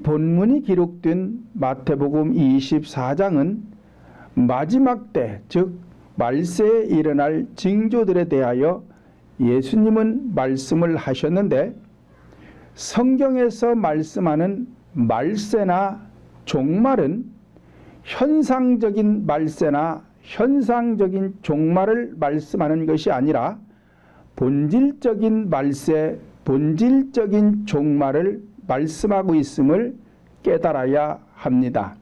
본문이 기록된 마태복음 24장은 마지막 때, 즉 말세에 일어날 징조들에 대하여 예수님은 말씀을 하셨는데, 성경에서 말씀하는 말세나 종말은 현상적인 말세나 현상적인 종말을 말씀하는 것이 아니라 본질적인 말세, 본질적인 종말을 말씀하고 있음을 깨달아야 합니다.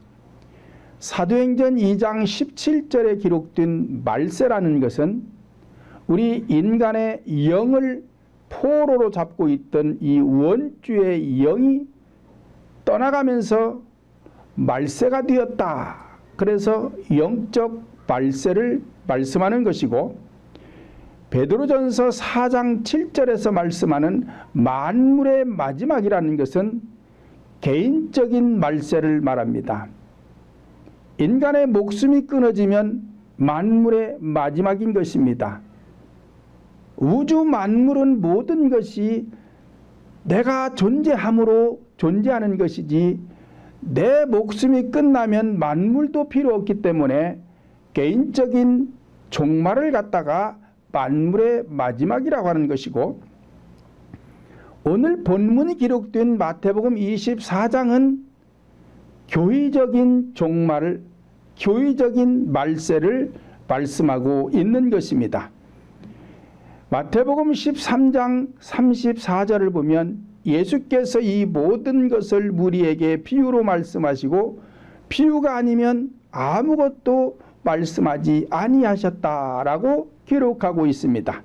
사도행전 2장 17절에 기록된 말세라는 것은 우리 인간의 영을 포로로 잡고 있던 이 원주의 영이 떠나가면서 말세가 되었다. 그래서 영적 말세를 말씀하는 것이고, 베드로전서 4장 7절에서 말씀하는 만물의 마지막이라는 것은 개인적인 말세를 말합니다. 인간의 목숨이 끊어지면 만물의 마지막인 것입니다. 우주 만물은 모든 것이 내가 존재함으로 존재하는 것이지, 내 목숨이 끝나면 만물도 필요 없기 때문에 개인적인 종말을 갖다가 만물의 마지막이라고 하는 것이고, 오늘 본문이 기록된 마태복음 24장은 교회적인 종말을, 교회적인 말세를 말씀하고 있는 것입니다. 마태복음 13장 34절을 보면 예수께서 이 모든 것을 무리에게 비유로 말씀하시고 비유가 아니면 아무것도 말씀하지 아니하셨다라고 기록하고 있습니다.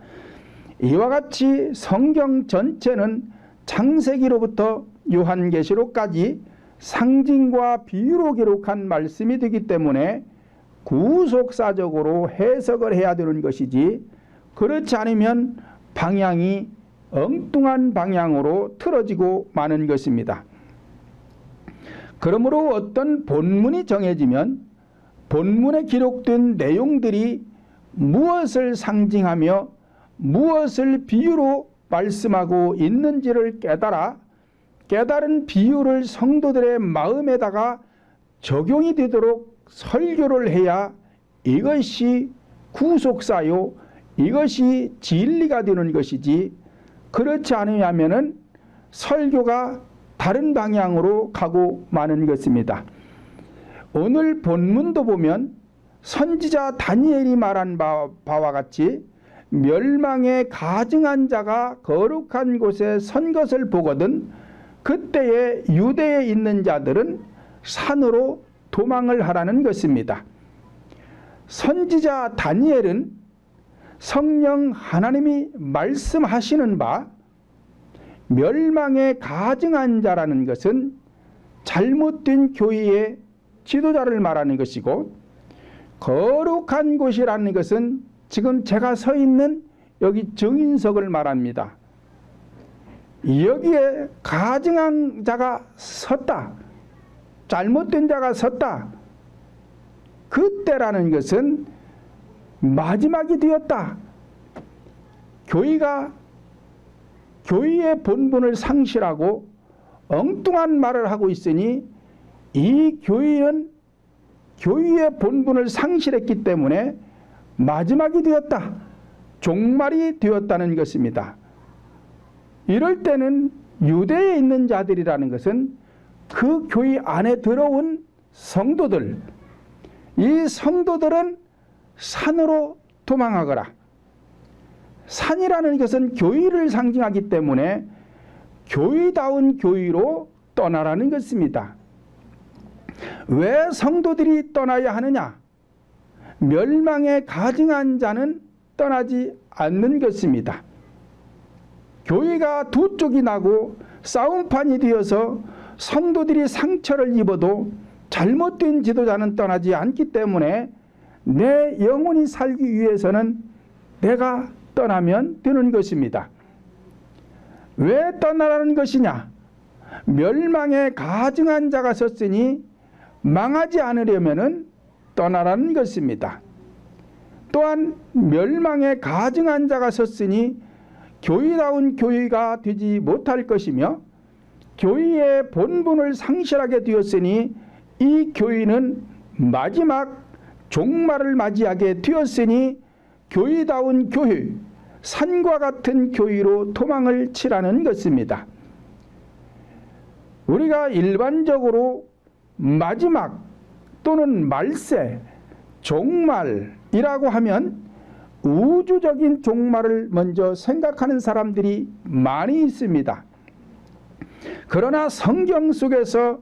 이와 같이 성경 전체는 창세기로부터 요한계시록까지 상징과 비유로 기록한 말씀이 되기 때문에 구속사적으로 해석을 해야 되는 것이지, 그렇지 않으면 방향이 엉뚱한 방향으로 틀어지고 마는 것입니다. 그러므로 어떤 본문이 정해지면 본문에 기록된 내용들이 무엇을 상징하며 무엇을 비유로 말씀하고 있는지를 깨달아 깨달은 비유를 성도들의 마음에다가 적용이 되도록 설교를 해야 이것이 구속사요, 이것이 진리가 되는 것이지, 그렇지 않으면은 설교가 다른 방향으로 가고 마는 것입니다. 오늘 본문도 보면 선지자 다니엘이 말한 바와 같이 멸망에 가증한 자가 거룩한 곳에 선 것을 보거든 그때에 유대에 있는 자들은 산으로 도망을 하라는 것입니다. 선지자 다니엘은 성령 하나님이 말씀하시는 바 멸망에 가증한 자라는 것은 잘못된 교회의 지도자를 말하는 것이고, 거룩한 곳이라는 것은 지금 제가 서 있는 여기 정인석을 말합니다. 여기에 가증한 자가 섰다, 잘못된 자가 섰다. 그때라는 것은 마지막이 되었다. 교회가 교회의 본분을 상실하고 엉뚱한 말을 하고 있으니 이 교회는 교회의 본분을 상실했기 때문에 마지막이 되었다, 종말이 되었다는 것입니다. 이럴 때는 유대에 있는 자들이라는 것은 그 교회 안에 들어온 성도들, 이 성도들은 산으로 도망하거라. 산이라는 것은 교회를 상징하기 때문에 교회다운 교회로 떠나라는 것입니다. 왜 성도들이 떠나야 하느냐? 멸망에 가증한 자는 떠나지 않는 것입니다. 교회가 두 쪽이 나고 싸움판이 되어서 성도들이 상처를 입어도 잘못된 지도자는 떠나지 않기 때문에 내 영혼이 살기 위해서는 내가 떠나면 되는 것입니다. 왜 떠나라는 것이냐? 멸망에 가증한 자가 섰으니 망하지 않으려면 떠나라는 것입니다. 또한 멸망에 가증한 자가 섰으니 교회다운 교회가 되지 못할 것이며 교회의 본분을 상실하게 되었으니 이 교회는 마지막 종말을 맞이하게 되었으니 교회다운 교회, 산과 같은 교회로 도망을 치라는 것입니다. 우리가 일반적으로 마지막 또는 말세, 종말이라고 하면 우주적인 종말을 먼저 생각하는 사람들이 많이 있습니다. 그러나 성경 속에서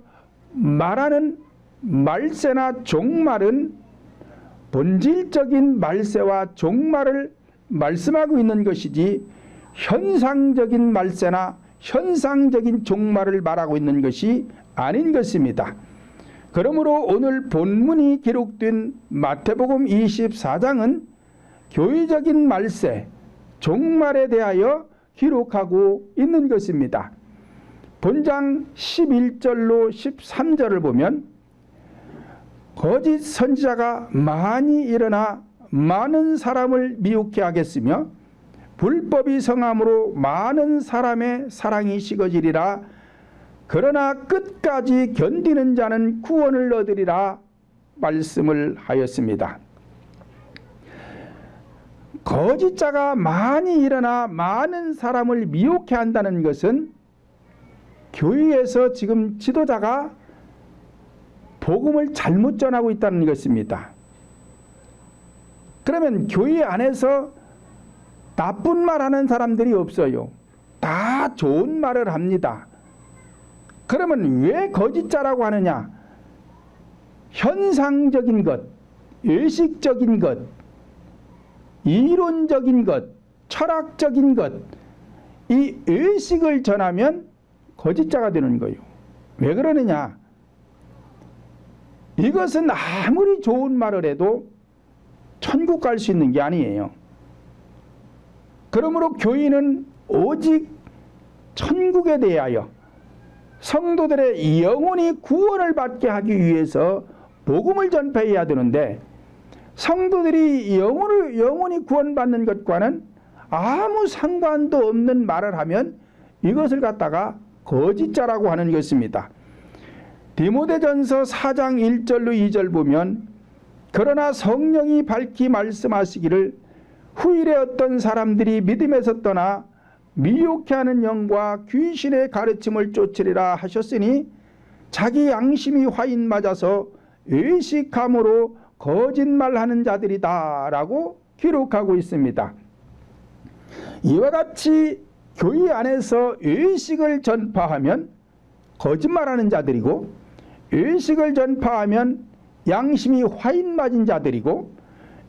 말하는 말세나 종말은 본질적인 말세와 종말을 말씀하고 있는 것이지 현상적인 말세나 현상적인 종말을 말하고 있는 것이 아닌 것입니다. 그러므로 오늘 본문이 기록된 마태복음 24장은 교회적인 말세, 종말에 대하여 기록하고 있는 것입니다. 본장 11절로 13절을 보면 거짓 선지자가 많이 일어나 많은 사람을 미혹해 하겠으며 불법이 성함으로 많은 사람의 사랑이 식어지리라. 그러나 끝까지 견디는 자는 구원을 얻으리라 말씀을 하였습니다. 거짓자가 많이 일어나 많은 사람을 미혹해 한다는 것은 교회에서 지금 지도자가 복음을 잘못 전하고 있다는 것입니다. 그러면 교회 안에서 나쁜 말 하는 사람들이 없어요. 다 좋은 말을 합니다. 그러면 왜 거짓자라고 하느냐? 현상적인 것, 의식적인 것, 이론적인 것, 철학적인 것, 이 의식을 전하면 거짓자가 되는 거예요. 왜 그러느냐? 이것은 아무리 좋은 말을 해도 천국 갈 수 있는 게 아니에요. 그러므로 교회는 오직 천국에 대하여 성도들의 영혼이 구원을 받게 하기 위해서 복음을 전파해야 되는데 성도들이 영혼이 구원받는 것과는 아무 상관도 없는 말을 하면 이것을 갖다가 거짓자라고 하는 것입니다. 디모데전서 4장 1절로 2절 보면 그러나 성령이 밝히 말씀하시기를 후일에 어떤 사람들이 믿음에서 떠나 미혹해 하는 영과 귀신의 가르침을 쫓으리라 하셨으니 자기 양심이 화인 맞아서 의식함으로 거짓말하는 자들이다 라고 기록하고 있습니다. 이와 같이 교회 안에서 의식을 전파하면 거짓말하는 자들이고 의식을 전파하면 양심이 화인 맞은 자들이고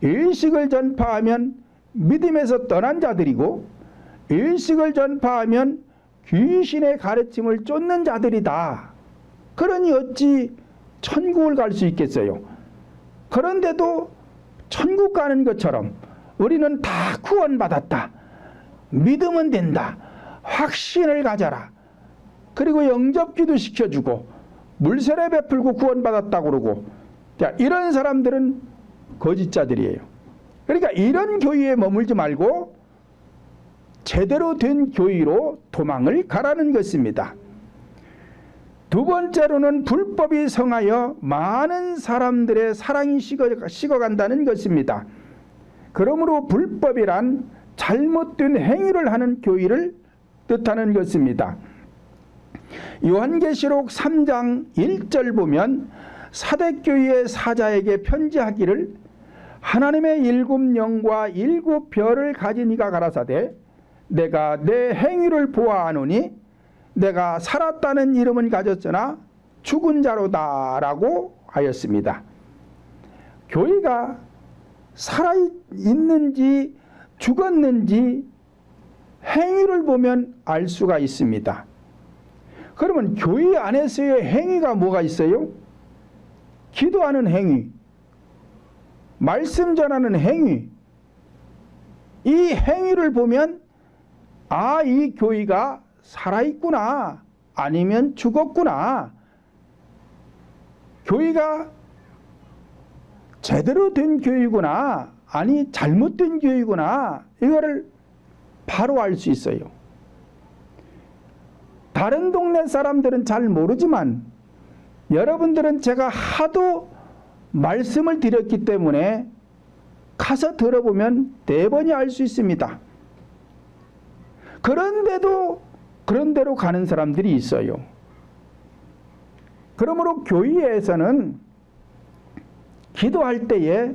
의식을 전파하면 믿음에서 떠난 자들이고 의식을 전파하면 귀신의 가르침을 쫓는 자들이다. 그러니 어찌 천국을 갈 수 있겠어요? 그런데도 천국 가는 것처럼 우리는 다 구원받았다. 믿으면 된다. 확신을 가져라. 그리고 영접기도 시켜주고 물세례 베풀고 구원받았다고 그러고 자, 이런 사람들은 거짓자들이에요. 그러니까 이런 교회에 머물지 말고 제대로 된 교회로 도망을 가라는 것입니다. 두 번째로는 불법이 성하여 많은 사람들의 사랑이 식어간다는 것입니다. 그러므로 불법이란 잘못된 행위를 하는 교회를 뜻하는 것입니다. 요한계시록 3장 1절 보면 사대교회의 사자에게 편지하기를 하나님의 7영과 7별을 가진 이가 가라사대 내가 내 행위를 보아하노니 내가 살았다는 이름은 가졌으나 죽은 자로다 라고 하였습니다. 교회가 살아있는지 죽었는지 행위를 보면 알 수가 있습니다. 그러면 교회 안에서의 행위가 뭐가 있어요? 기도하는 행위, 말씀 전하는 행위. 이 행위를 보면 아, 이 교회가 살아있구나 아니면 죽었구나. 교회가 제대로 된 교회구나 아니 잘못된 교회구나 이거를 바로 알 수 있어요. 다른 동네 사람들은 잘 모르지만 여러분들은 제가 하도 말씀을 드렸기 때문에 가서 들어보면 대번이 알 수 있습니다. 그런데도 그런 대로 가는 사람들이 있어요. 그러므로 교회에서는 기도할 때에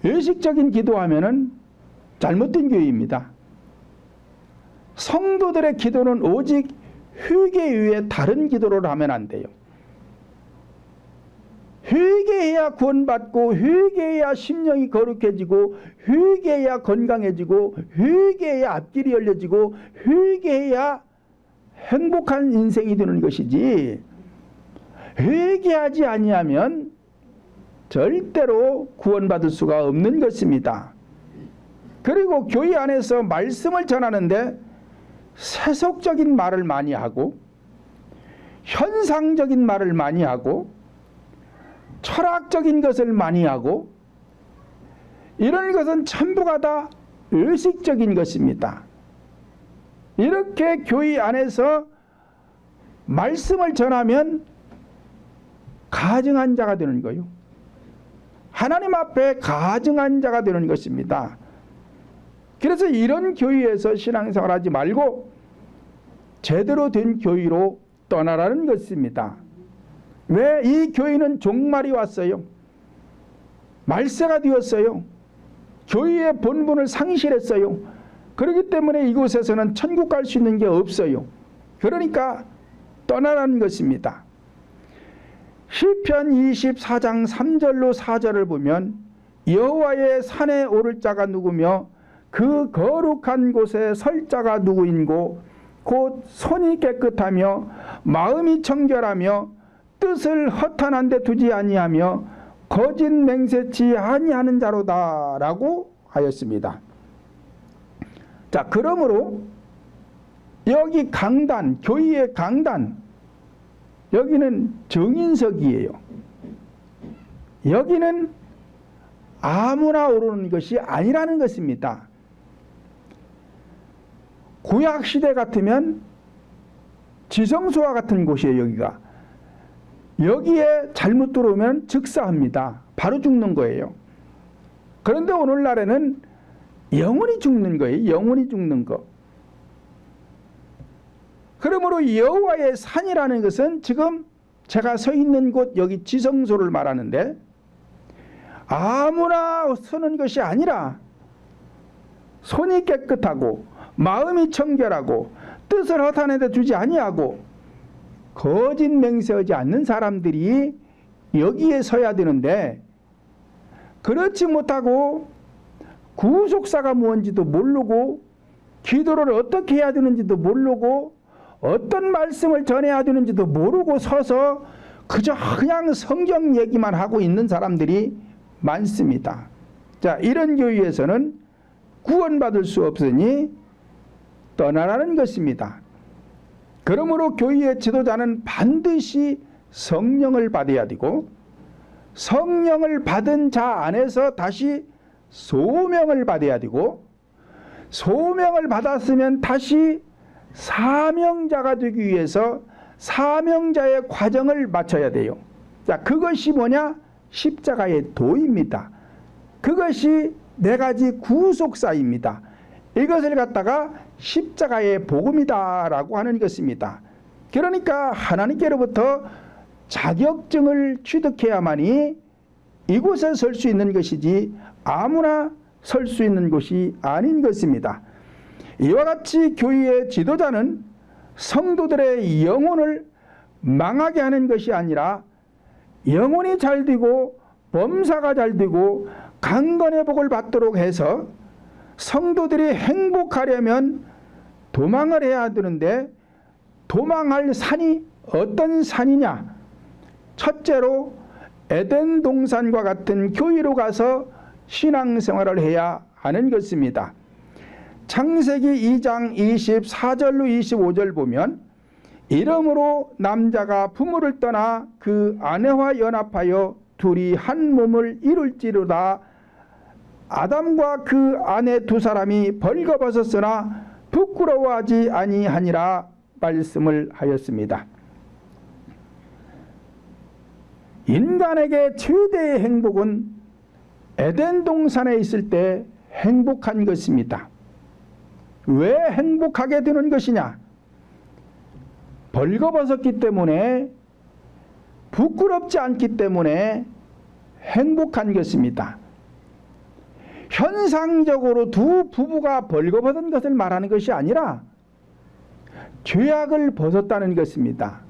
의식적인 기도하면은 잘못된 교회입니다. 성도들의 기도는 오직 회개 위에 다른 기도를 하면 안 돼요. 회개해야 구원받고, 회개해야 심령이 거룩해지고, 회개해야 건강해지고, 회개해야 앞길이 열려지고, 회개해야 행복한 인생이 되는 것이지, 회개하지 아니하면 절대로 구원받을 수가 없는 것입니다. 그리고 교회 안에서 말씀을 전하는데 세속적인 말을 많이 하고, 현상적인 말을 많이 하고, 철학적인 것을 많이 하고, 이런 것은 전부가 다 의식적인 것입니다. 이렇게 교회 안에서 말씀을 전하면 가증한 자가 되는 거예요. 하나님 앞에 가증한 자가 되는 것입니다. 그래서 이런 교회에서 신앙생활하지 말고 제대로 된 교회로 떠나라는 것입니다. 왜? 이 교회는 종말이 왔어요. 말세가 되었어요. 교회의 본분을 상실했어요. 그렇기 때문에 이곳에서는 천국 갈 수 있는 게 없어요. 그러니까 떠나라는 것입니다. 시편 24장 3절로 4절을 보면 여호와의 산에 오를 자가 누구며 그 거룩한 곳에 설 자가 누구인고 곧 손이 깨끗하며 마음이 청결하며 뜻을 허탄한 데 두지 아니하며 거짓 맹세치 아니하는 자로다 라고 하였습니다. 자, 그러므로 여기 강단, 교회의 강단, 여기는 정인석이에요. 여기는 아무나 오르는 것이 아니라는 것입니다. 구약시대 같으면 지성소와 같은 곳이에요. 여기가. 여기에 잘못 들어오면 즉사합니다. 바로 죽는 거예요. 그런데 오늘날에는 영원히 죽는 거예요. 영원히 죽는 거. 그러므로 여호와의 산이라는 것은 지금 제가 서 있는 곳, 여기 지성소를 말하는데 아무나 서는 것이 아니라 손이 깨끗하고 마음이 청결하고 뜻을 허탄한 데 두지 아니하고 거짓 맹세하지 않는 사람들이 여기에 서야 되는데, 그렇지 못하고 구속사가 뭔지도 모르고 기도를 어떻게 해야 되는지도 모르고 어떤 말씀을 전해야 되는지도 모르고 서서 그냥 성경 얘기만 하고 있는 사람들이 많습니다. 자, 이런 교회에서는 구원받을 수 없으니 떠나라는 것입니다. 그러므로 교회의 지도자는 반드시 성령을 받아야 되고, 성령을 받은 자 안에서 다시 소명을 받아야 되고, 소명을 받았으면 다시 사명자가 되기 위해서 사명자의 과정을 마쳐야 돼요. 자, 그것이 뭐냐? 십자가의 도입니다. 그것이 네 가지 구속사입니다. 이것을 갖다가 십자가의 복음이다라고 하는 것입니다. 그러니까 하나님께로부터 자격증을 취득해야만이 이곳에 설 수 있는 것이지 아무나 설 수 있는 곳이 아닌 것입니다. 이와 같이 교회의 지도자는 성도들의 영혼을 망하게 하는 것이 아니라 영혼이 잘 되고 범사가 잘 되고 강건의 복을 받도록 해서 성도들이 행복하려면 도망을 해야 되는데, 도망할 산이 어떤 산이냐? 첫째로 에덴 동산과 같은 교회로 가서 신앙생활을 해야 하는 것입니다. 창세기 2장 24절로 25절 보면 이러므로 남자가 부모를 떠나 그 아내와 연합하여 둘이 한 몸을 이룰지로다. 아담과 그 아내 두 사람이 벌거벗었으나 부끄러워하지 아니하니라. 말씀을 하였습니다. 인간에게 최대의 행복은 에덴 동산에 있을 때 행복한 것입니다. 왜 행복하게 되는 것이냐? 벌거벗었기 때문에, 부끄럽지 않기 때문에 행복한 것입니다. 현상적으로 두 부부가 벌거벗은 것을 말하는 것이 아니라 죄악을 벗었다는 것입니다.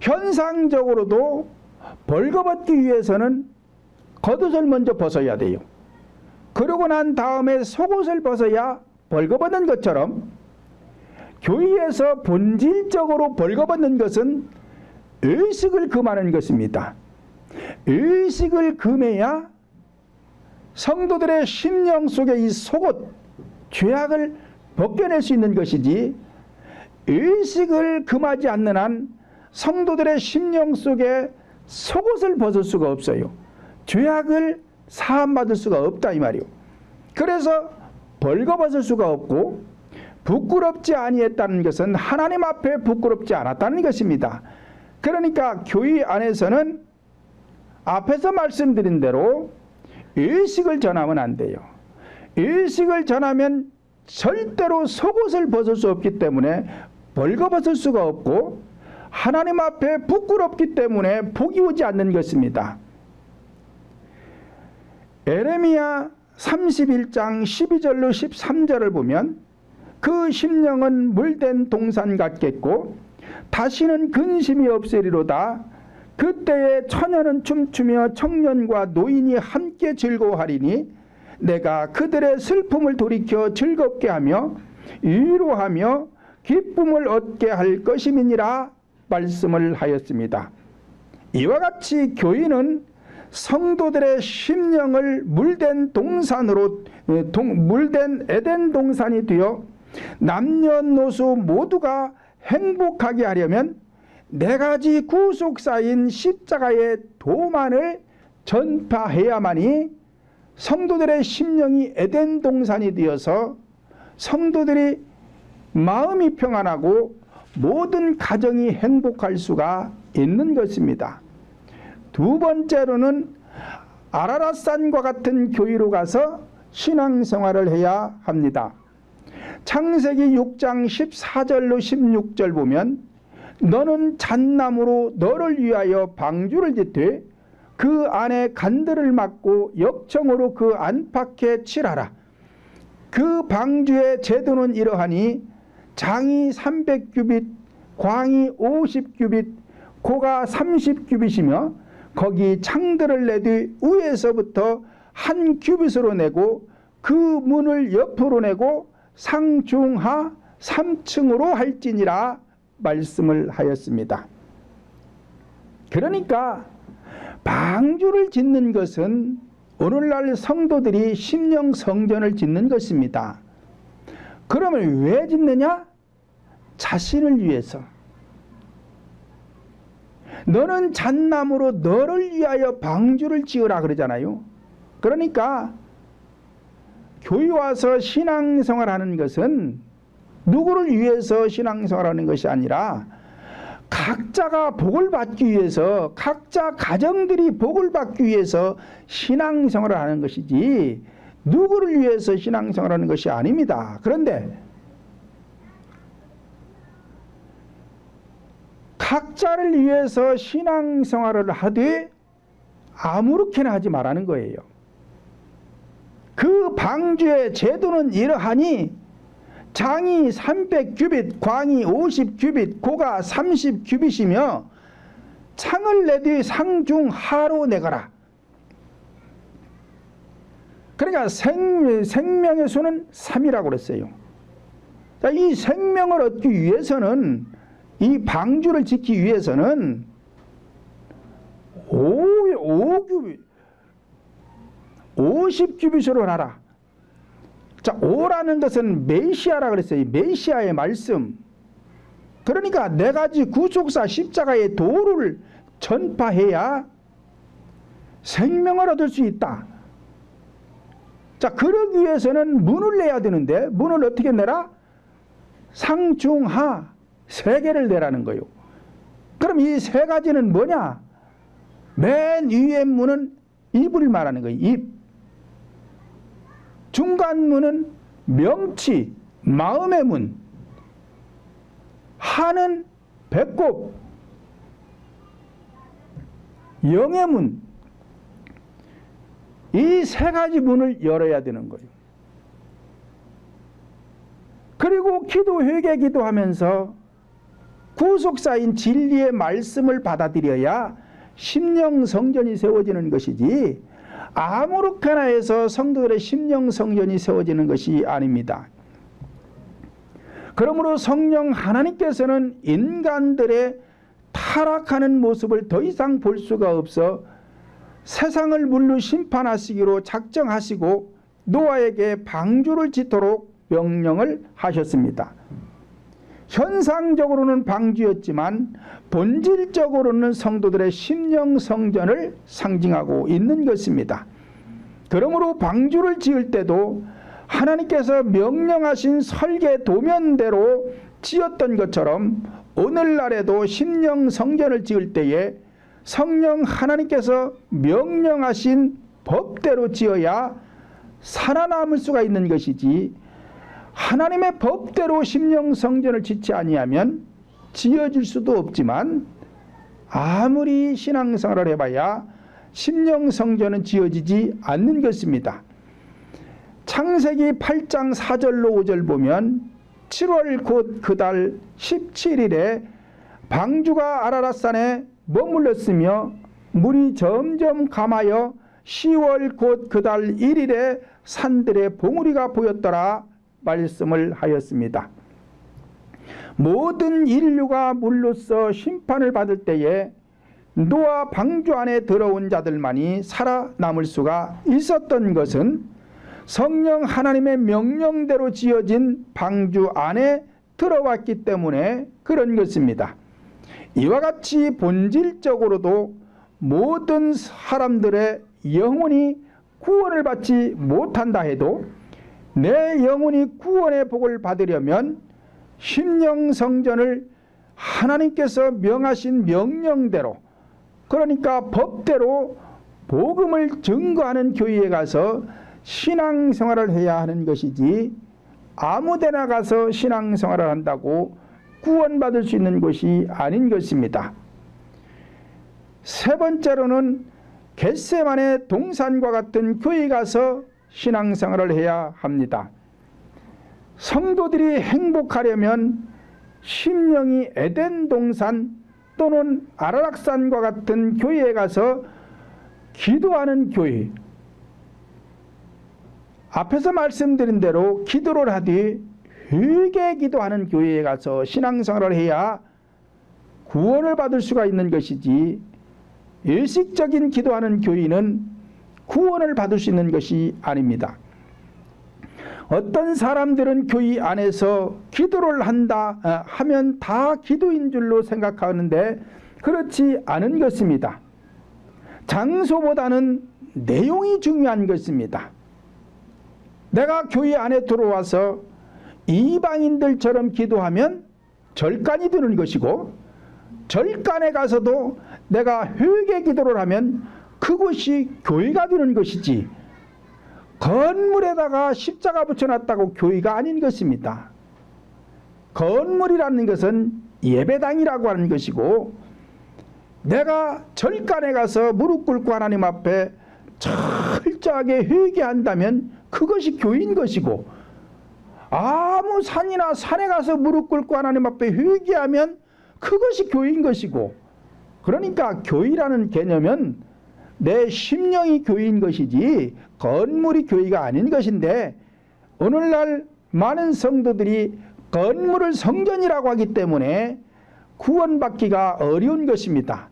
현상적으로도 벌거벗기 위해서는 겉옷을 먼저 벗어야 돼요. 그러고 난 다음에 속옷을 벗어야 벌거벗는 것처럼 교회에서 본질적으로 벌거벗는 것은 의식을 금하는 것입니다. 의식을 금해야 성도들의 심령 속에 이 속옷, 죄악을 벗겨낼 수 있는 것이지, 의식을 금하지 않는 한 성도들의 심령 속에 속옷을 벗을 수가 없어요. 죄악을 사함받을 수가 없다 이 말이요. 그래서 벌거벗을 수가 없고, 부끄럽지 아니했다는 것은 하나님 앞에 부끄럽지 않았다는 것입니다. 그러니까 교회 안에서는 앞에서 말씀드린 대로 의식을 전하면 안 돼요. 의식을 전하면 절대로 속옷을 벗을 수 없기 때문에 벌거벗을 수가 없고, 하나님 앞에 부끄럽기 때문에 복이 오지 않는 것입니다. 에레미야 31장 12절로 13절을 보면 그 심령은 물된 동산 같겠고 다시는 근심이 없으리로다. 그때에 처녀는 춤추며 청년과 노인이 함께 즐거워하리니 내가 그들의 슬픔을 돌이켜 즐겁게 하며 위로하며 기쁨을 얻게 할 것임이니라 말씀을 하였습니다. 이와 같이 교인은 성도들의 심령을 물된 동산으로 물된 에덴 동산이 되어 남녀노소 모두가 행복하게 하려면 네 가지 구속사인 십자가의 도만을 전파해야만이 성도들의 심령이 에덴 동산이 되어서 성도들이 마음이 평안하고 모든 가정이 행복할 수가 있는 것입니다. 두 번째로는 아라랏산과 같은 교회로 가서 신앙생활을 해야 합니다. 창세기 6장 14절로 16절 보면 너는 잣나무로 너를 위하여 방주를 짓되 그 안에 간들을 막고 역청으로 그 안팎에 칠하라. 그 방주의 제도는 이러하니 장이 300규빗, 광이 50규빗, 고가 30규빗이며 거기 창들을 내뒤 위에서부터 한 규빗으로 내고 그 문을 옆으로 내고 상중하 3층으로 할지니라 말씀을 하였습니다. 그러니까 방주를 짓는 것은 오늘날 성도들이 심령 성전을 짓는 것입니다. 그러면 왜 짓느냐? 자신을 위해서. 너는 잣나무로 너를 위하여 방주를 지으라 그러잖아요. 그러니까 교회 와서 신앙생활하는 것은 누구를 위해서 신앙생활하는 것이 아니라 각자가 복을 받기 위해서, 각자 가정들이 복을 받기 위해서 신앙생활을 하는 것이지 누구를 위해서 신앙생활하는 것이 아닙니다. 그런데 각자를 위해서 신앙생활을 하되 아무렇게나 하지 말라는 거예요. 그 방주의 제도는 이러하니 장이 300규빗, 광이 50규빗, 고가 30규빗이며 창을 내뒤 상중하로 내거라. 그러니까 생명의 수는 3이라고 그랬어요. 자, 이 생명을 얻기 위해서는, 이 방주를 짓기 위해서는 5규빗, 50규빗으로 하라. 자, 5라는 것은 메시아라 그랬어요. 메시아의 말씀. 그러니까 네 가지 구속사 십자가의 도를 전파해야 생명을 얻을 수 있다. 자, 그러기 위해서는 문을 내야 되는데 문을 어떻게 내라? 상중하 세 개를 내라는 거예요. 그럼 이 세 가지는 뭐냐? 맨 위의 문은 입을 말하는 거예요. 입. 중간 문은 명치, 마음의 문. 하는 배꼽, 영의 문. 이 세 가지 문을 열어야 되는 거예요. 그리고 기도, 회개 기도하면서 구속사인 진리의 말씀을 받아들여야 심령 성전이 세워지는 것이지, 아무렇게나 해서 성도들의 심령 성전이 세워지는 것이 아닙니다. 그러므로 성령 하나님께서는 인간들의 타락하는 모습을 더 이상 볼 수가 없어 세상을 물로 심판하시기로 작정하시고 노아에게 방주를 짓도록 명령을 하셨습니다. 현상적으로는 방주였지만 본질적으로는 성도들의 심령 성전을 상징하고 있는 것입니다. 그러므로 방주를 지을 때도 하나님께서 명령하신 설계 도면대로 지었던 것처럼 오늘날에도 심령 성전을 지을 때에 성령 하나님께서 명령하신 법대로 지어야 살아남을 수가 있는 것이지, 하나님의 법대로 심령 성전을 짓지 아니하면 지어질 수도 없지만 아무리 신앙생활을 해봐야 심령 성전은 지어지지 않는 것입니다. 창세기 8장 4절로 5절 보면 7월 곧 그 달 17일에 방주가 아라랏산에 머물렀으며 물이 점점 감하여 10월 곧 그 달 1일에 산들의 봉우리가 보였더라 말씀을 하였습니다. 모든 인류가 물로써 심판을 받을 때에 노아 방주 안에 들어온 자들만이 살아남을 수가 있었던 것은 성령 하나님의 명령대로 지어진 방주 안에 들어왔기 때문에 그런 것입니다. 이와 같이 본질적으로도 모든 사람들의 영혼이 구원을 받지 못한다 해도 내 영혼이 구원의 복을 받으려면 심령 성전을 하나님께서 명하신 명령대로, 그러니까 법대로 복음을 증거하는 교회에 가서 신앙생활을 해야 하는 것이지, 아무데나 가서 신앙생활을 한다고 구원받을 수 있는 것이 아닌 것입니다. 세 번째로는 겟세마네 동산과 같은 교회에 가서 신앙생활을 해야 합니다. 성도들이 행복하려면 심령이 에덴 동산 또는 아라락산과 같은 교회에 가서 기도하는 교회, 앞에서 말씀드린 대로 기도를 하되 회개 기도하는 교회에 가서 신앙생활을 해야 구원을 받을 수가 있는 것이지, 일식적인 기도하는 교회는 구원을 받을 수 있는 것이 아닙니다. 어떤 사람들은 교회 안에서 기도를 한다 하면 다 기도인 줄로 생각하는데 그렇지 않은 것입니다. 장소보다는 내용이 중요한 것입니다. 내가 교회 안에 들어와서 이방인들처럼 기도하면 절간이 되는 것이고, 절간에 가서도 내가 회개 기도를 하면 그것이 교회가 되는 것이지, 건물에다가 십자가 붙여놨다고 교회가 아닌 것입니다. 건물이라는 것은 예배당이라고 하는 것이고, 내가 절간에 가서 무릎 꿇고 하나님 앞에 철저하게 회개한다면 그것이 교회인 것이고, 아무 산이나 산에 가서 무릎 꿇고 하나님 앞에 회개하면 그것이 교회인 것이고, 그러니까 교회라는 개념은 내 심령이 교회인 것이지 건물이 교회가 아닌 것인데, 오늘날 많은 성도들이 건물을 성전이라고 하기 때문에 구원받기가 어려운 것입니다.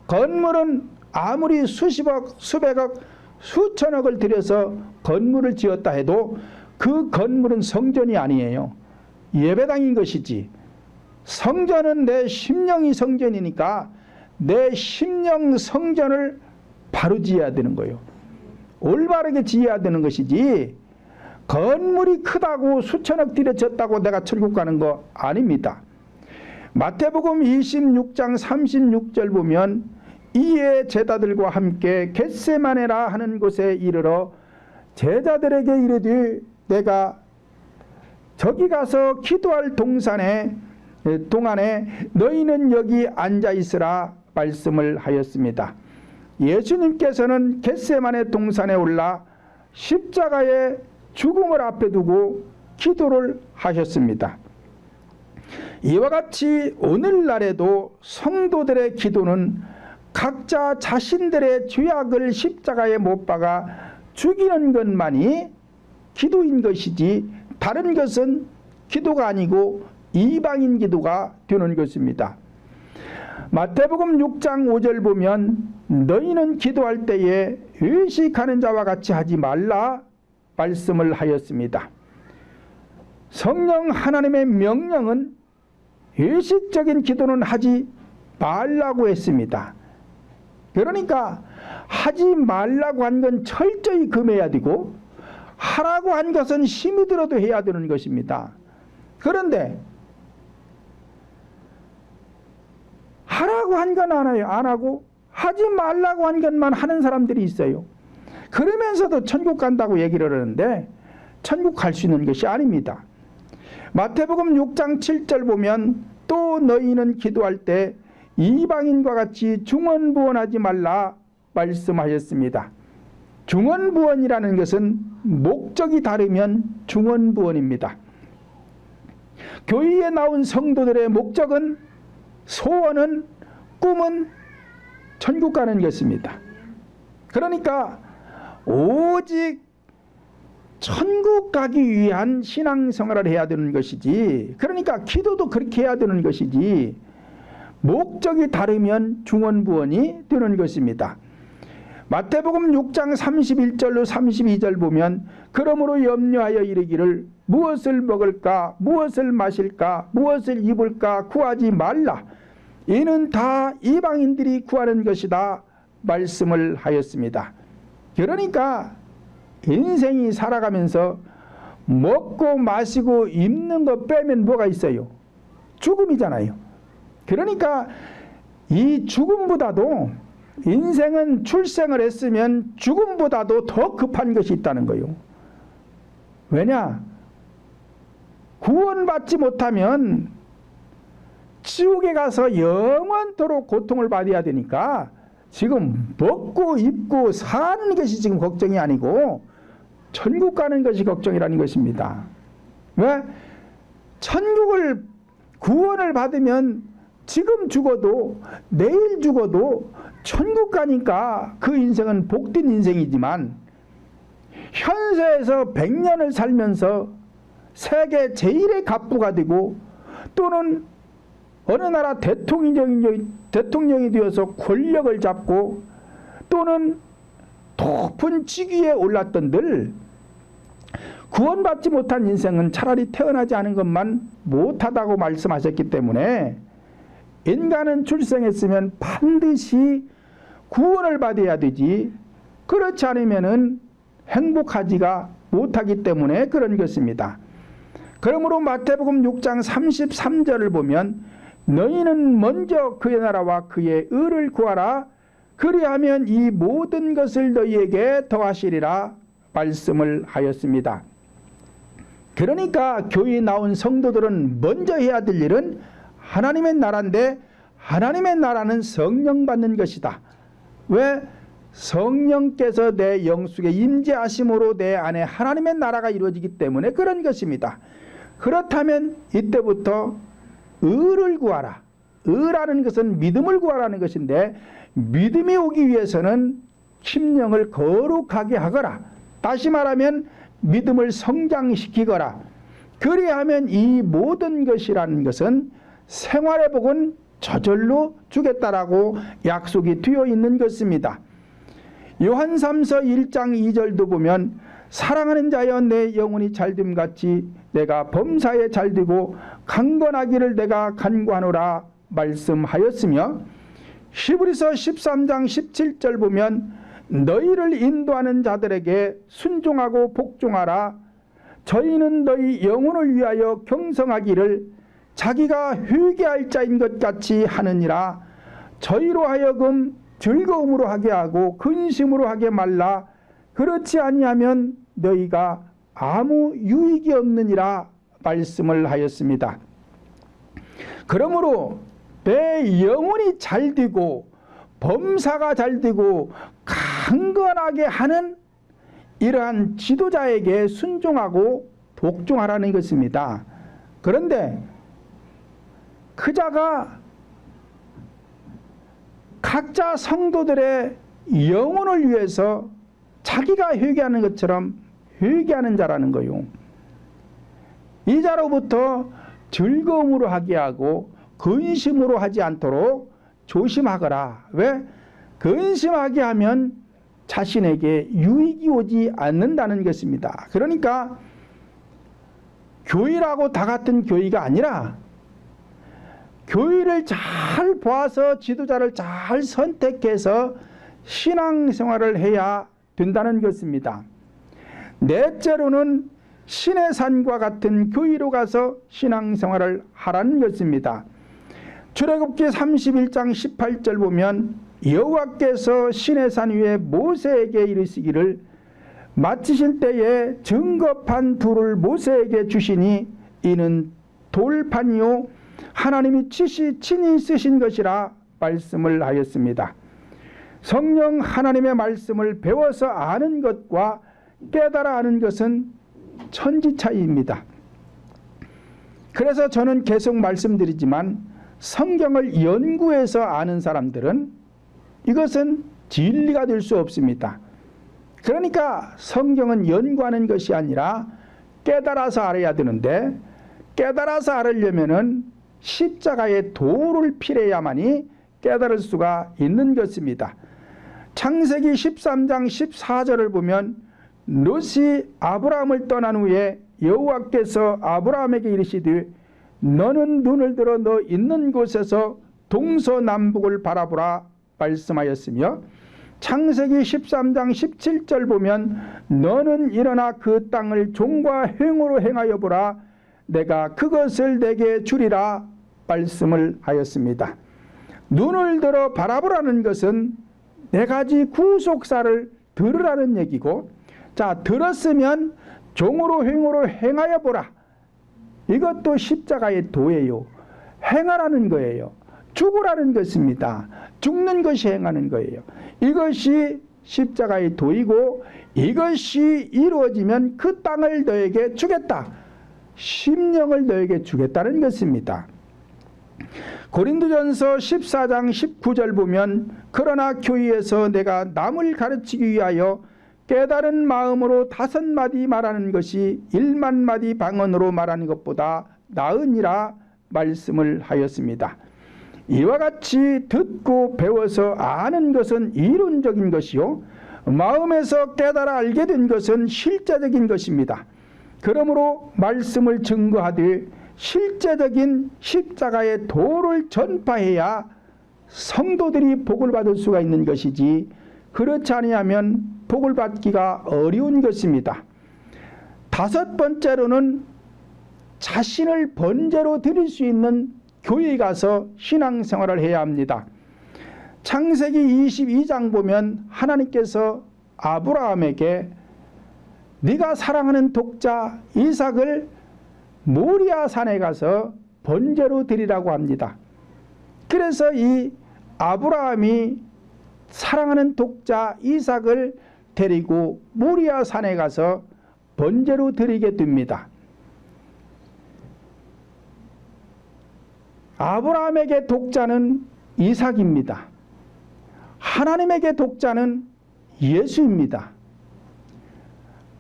건물은 아무리 수십억, 수백억, 수천억을 들여서 건물을 지었다 해도 그 건물은 성전이 아니에요. 예배당인 것이지. 성전은 내 심령이 성전이니까 내 심령 성전을 바로 지어야 되는 거예요. 올바르게 지어야 되는 것이지, 건물이 크다고 수천억 들여졌다고 내가 천국 가는 거 아닙니다. 마태복음 26장 36절 보면 이에 제자들과 함께 겟세마네라 하는 곳에 이르러 제자들에게 이르되 내가 저기 가서 기도할 동안에 너희는 여기 앉아 있으라 말씀을 하였습니다. 예수님께서는 겟세마네 동산에 올라 십자가의 죽음을 앞에 두고 기도를 하셨습니다. 이와 같이 오늘날에도 성도들의 기도는 각자 자신들의 죄악을 십자가에 못 박아 죽이는 것만이 기도인 것이지 다른 것은 기도가 아니고 이방인 기도가 되는 것입니다. 마태복음 6장 5절 보면 너희는 기도할 때에 의식하는 자와 같이 하지 말라 말씀을 하였습니다. 성령 하나님의 명령은 의식적인 기도는 하지 말라고 했습니다. 그러니까 하지 말라고 한 건 철저히 금해야 되고 하라고 한 것은 힘이 들어도 해야 되는 것입니다. 그런데 하라고 한 건 안 하고 하지 말라고 한 것만 하는 사람들이 있어요. 그러면서도 천국 간다고 얘기를 하는데 천국 갈 수 있는 것이 아닙니다. 마태복음 6장 7절 보면 또 너희는 기도할 때 이방인과 같이 중언부언하지 말라 말씀하였습니다. 중언부언이라는 것은 목적이 다르면 중언부언입니다. 교회에 나온 성도들의 목적은 소원은 꿈은 천국 가는 것입니다. 그러니까 오직 천국 가기 위한 신앙생활을 해야 되는 것이지, 그러니까 기도도 그렇게 해야 되는 것이지 목적이 다르면 중언부언이 되는 것입니다. 마태복음 6장 31절로 32절 보면 그러므로 염려하여 이르기를 무엇을 먹을까 무엇을 마실까 무엇을 입을까 구하지 말라 이는 다 이방인들이 구하는 것이다 말씀을 하였습니다. 그러니까 인생이 살아가면서 먹고 마시고 입는 거 빼면 뭐가 있어요? 죽음이잖아요. 그러니까 이 죽음보다도 인생은 출생을 했으면 죽음보다도 더 급한 것이 있다는 거예요. 왜냐? 구원받지 못하면 지옥에 가서 영원토록 고통을 받아야 되니까 지금 먹고 입고 사는 것이 지금 걱정이 아니고 천국 가는 것이 걱정이라는 것입니다. 왜? 천국을 구원을 받으면 지금 죽어도 내일 죽어도 천국 가니까 그 인생은 복된 인생이지만 현세에서 100년을 살면서 세계 제1의 갑부가 되고 또는 어느 나라 대통령이 되어서 권력을 잡고 또는 높은 직위에 올랐던들 구원받지 못한 인생은 차라리 태어나지 않은 것만 못하다고 말씀하셨기 때문에 인간은 출생했으면 반드시 구원을 받아야 되지 그렇지 않으면 행복하지가 못하기 때문에 그런 것입니다. 그러므로 마태복음 6장 33절을 보면 너희는 먼저 그의 나라와 그의 의를 구하라 그리하면 이 모든 것을 너희에게 더하시리라 말씀을 하였습니다. 그러니까 교회에 나온 성도들은 먼저 해야 될 일은 하나님의 나라인데 하나님의 나라는 성령 받는 것이다. 왜? 성령께서 내 영속에 임재하심으로 내 안에 하나님의 나라가 이루어지기 때문에 그런 것입니다. 그렇다면 이때부터 의를 구하라. 의라는 것은 믿음을 구하라는 것인데 믿음이 오기 위해서는 심령을 거룩하게 하거라. 다시 말하면 믿음을 성장시키거라. 그리하면 이 모든 것이라는 것은 생활의 복은 저절로 주겠다라고 약속이 되어 있는 것입니다. 요한3서 1장 2절도 보면 사랑하는 자여 내 영혼이 잘됨 같이 내가 범사에 잘되고 강건하기를 내가 간구하노라 말씀하였으며 히브리서 13장 17절 보면 너희를 인도하는 자들에게 순종하고 복종하라 저희는 너희 영혼을 위하여 경성하기를 자기가 회개할 자인 것 같이 하느니라. 저희로 하여금 즐거움으로 하게 하고 근심으로 하게 말라. 그렇지 아니하면 너희가 아무 유익이 없느니라 말씀을 하였습니다. 그러므로 내 영혼이 잘 되고 범사가 잘 되고 강건하게 하는 이러한 지도자에게 순종하고 복종하라는 것입니다. 그런데 그 자가 각자 성도들의 영혼을 위해서 자기가 회개하는 것처럼 회개하는 자라는 거요. 이 자로부터 즐거움으로 하게 하고 근심으로 하지 않도록 조심하거라. 왜? 근심하게 하면 자신에게 유익이 오지 않는다는 것입니다. 그러니까 교회라고 다 같은 교회가 아니라 교회를 잘 보아서 지도자를 잘 선택해서 신앙생활을 해야 된다는 것입니다. 넷째로는 신의 산과 같은 교회로 가서 신앙생활을 하라는 것입니다. 출애굽기 31장 18절 보면 여호와께서 신의 산 위에 모세에게 이르시기를 마치실 때에 증거판 둘을 모세에게 주시니 이는 돌판이요 하나님이 친히 쓰신 것이라 말씀을 하였습니다. 성령 하나님의 말씀을 배워서 아는 것과 깨달아 아는 것은 천지 차이입니다. 그래서 저는 계속 말씀드리지만 성경을 연구해서 아는 사람들은 이것은 진리가 될 수 없습니다. 그러니까 성경은 연구하는 것이 아니라 깨달아서 알아야 되는데 깨달아서 알으려면은 십자가의 도를 필해야만이 깨달을 수가 있는 것입니다. 창세기 13장 14절을 보면 롯이 아브라함을 떠난 후에 여호와께서 아브라함에게 이르시되 너는 눈을 들어 너 있는 곳에서 동서남북을 바라보라 말씀하였으며 창세기 13장 17절 보면 너는 일어나 그 땅을 종과 행으로 행하여 보라 내가 그것을 내게 주리라 말씀을 하였습니다. 눈을 들어 바라보라는 것은 네 가지 구속사를 들으라는 얘기고 자 들었으면 종으로 행으로 행하여 보라 이것도 십자가의 도예요. 행하라는 거예요. 죽으라는 것입니다. 죽는 것이 행하는 거예요. 이것이 십자가의 도이고 이것이 이루어지면 그 땅을 너에게 주겠다. 심령을 너에게 주겠다는 것입니다. 고린도전서 14장 19절 보면 그러나 교회에서 내가 남을 가르치기 위하여 깨달은 마음으로 5마디 말하는 것이 10,000마디 방언으로 말하는 것보다 나으니라 말씀을 하였습니다. 이와 같이 듣고 배워서 아는 것은 이론적인 것이요 마음에서 깨달아 알게 된 것은 실제적인 것입니다. 그러므로 말씀을 증거하되 실제적인 십자가의 도를 전파해야 성도들이 복을 받을 수가 있는 것이지 그렇지 아니하면 복을 받기가 어려운 것입니다. 5번째로는 자신을 번제로 드릴 수 있는 교회에 가서 신앙생활을 해야 합니다. 창세기 22장 보면 하나님께서 아브라함에게 네가 사랑하는 독자 이삭을 모리아 산에 가서 번제로 드리라고 합니다. 그래서 이 아브라함이 사랑하는 독자 이삭을 데리고 모리아 산에 가서 번제로 드리게 됩니다. 아브라함에게 독자는 이삭입니다. 하나님에게 독자는 예수입니다.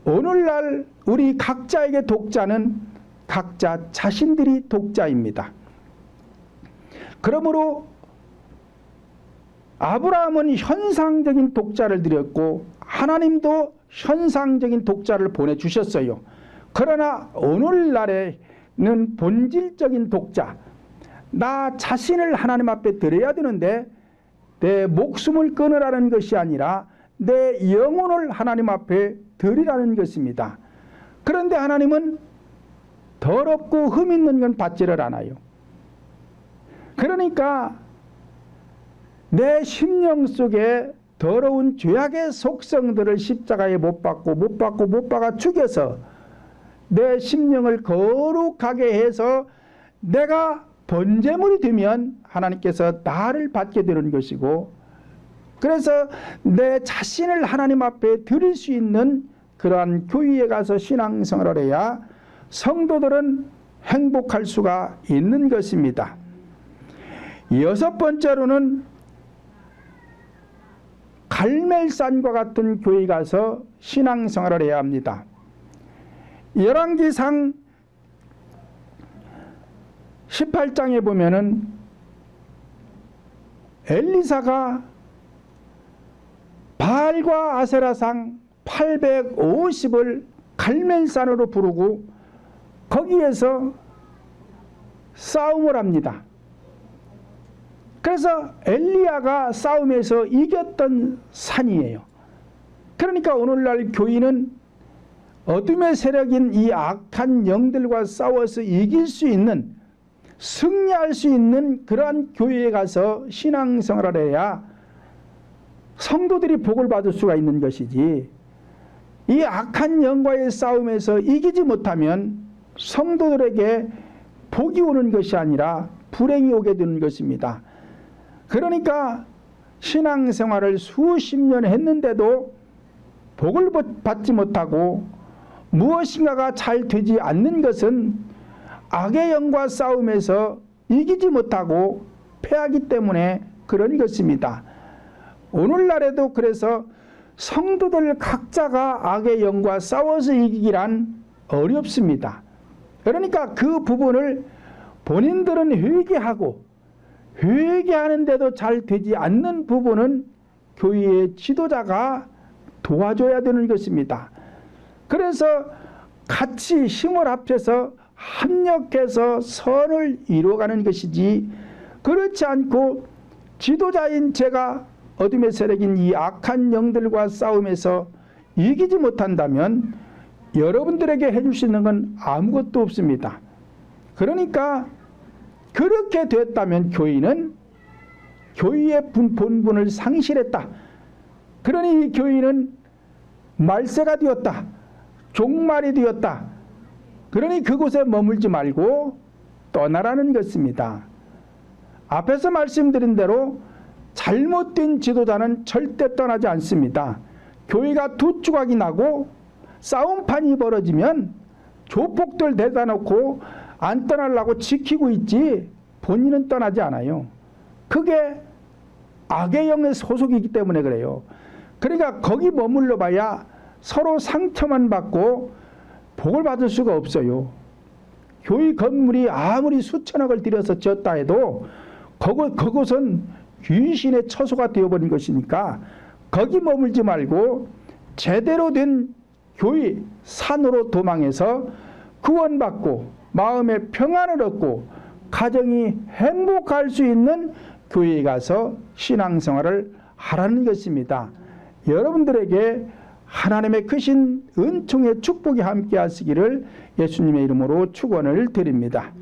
오늘날 우리 각자에게 독자는 각자 자신들이 독자입니다. 그러므로 아브라함은 현상적인 독자를 드렸고 하나님도 현상적인 독자를 보내주셨어요. 그러나 오늘날에는 본질적인 독자 나 자신을 하나님 앞에 드려야 되는데 내 목숨을 끊으라는 것이 아니라 내 영혼을 하나님 앞에 드리라는 것입니다. 그런데 하나님은 더럽고 흠 있는 건 받지를 않아요. 그러니까 내 심령 속에 더러운 죄악의 속성들을 십자가에 못 박아 죽여서 내 심령을 거룩하게 해서 내가 번제물이 되면 하나님께서 나를 받게 되는 것이고, 그래서 내 자신을 하나님 앞에 드릴 수 있는 그러한 교회에 가서 신앙생활을 해야 성도들은 행복할 수가 있는 것입니다. 여섯 번째로는 갈멜산과 같은 교회에 가서 신앙생활을 해야 합니다. 열왕기상 18장에 보면은 엘리사가 바알과 아세라상 850을 갈멜산으로 부르고 거기에서 싸움을 합니다. 그래서 엘리야가 싸움에서 이겼던 산이에요. 그러니까 오늘날 교인은 어둠의 세력인 이 악한 영들과 싸워서 이길 수 있는, 승리할 수 있는 그러한 교회에 가서 신앙생활을 해야 성도들이 복을 받을 수가 있는 것이지, 이 악한 영과의 싸움에서 이기지 못하면 성도들에게 복이 오는 것이 아니라 불행이 오게 되는 것입니다. 그러니까 신앙생활을 수십 년 했는데도 복을 받지 못하고 무엇인가가 잘 되지 않는 것은 악의 영과 싸움에서 이기지 못하고 패하기 때문에 그런 것입니다. 오늘날에도 그래서 성도들 각자가 악의 영과 싸워서 이기기란 어렵습니다. 그러니까 그 부분을 본인들은 회개하는데도 잘 되지 않는 부분은 교회의 지도자가 도와줘야 되는 것입니다. 그래서 같이 힘을 합쳐서 합력해서 선을 이루어가는 것이지, 그렇지 않고 지도자인 제가 어둠의 세력인 이 악한 영들과 싸움에서 이기지 못한다면 여러분들에게 해줄 수 있는 건 아무것도 없습니다. 그러니까 그렇게 됐다면 교인은 교회의 본분을 상실했다. 그러니 이 교인은 말세가 되었다. 종말이 되었다. 그러니 그곳에 머물지 말고 떠나라는 것입니다. 앞에서 말씀드린 대로 잘못된 지도자는 절대 떠나지 않습니다. 교회가 두 조각이 나고 싸움판이 벌어지면 조폭들 대다 놓고 안 떠나려고 지키고 있지 본인은 떠나지 않아요. 그게 악의 영의 소속이기 때문에 그래요. 그러니까 거기 머물러 봐야 서로 상처만 받고 복을 받을 수가 없어요. 교회 건물이 아무리 수천억을 들여서 지었다 해도 그곳은 귀신의 처소가 되어버린 것이니까 거기 머물지 말고 제대로 된 교회 산으로 도망해서 구원받고 마음의 평안을 얻고 가정이 행복할 수 있는 교회에 가서 신앙생활을 하라는 것입니다. 여러분들에게 하나님의 크신 은총의 축복이 함께 하시기를 예수님의 이름으로 축원을 드립니다.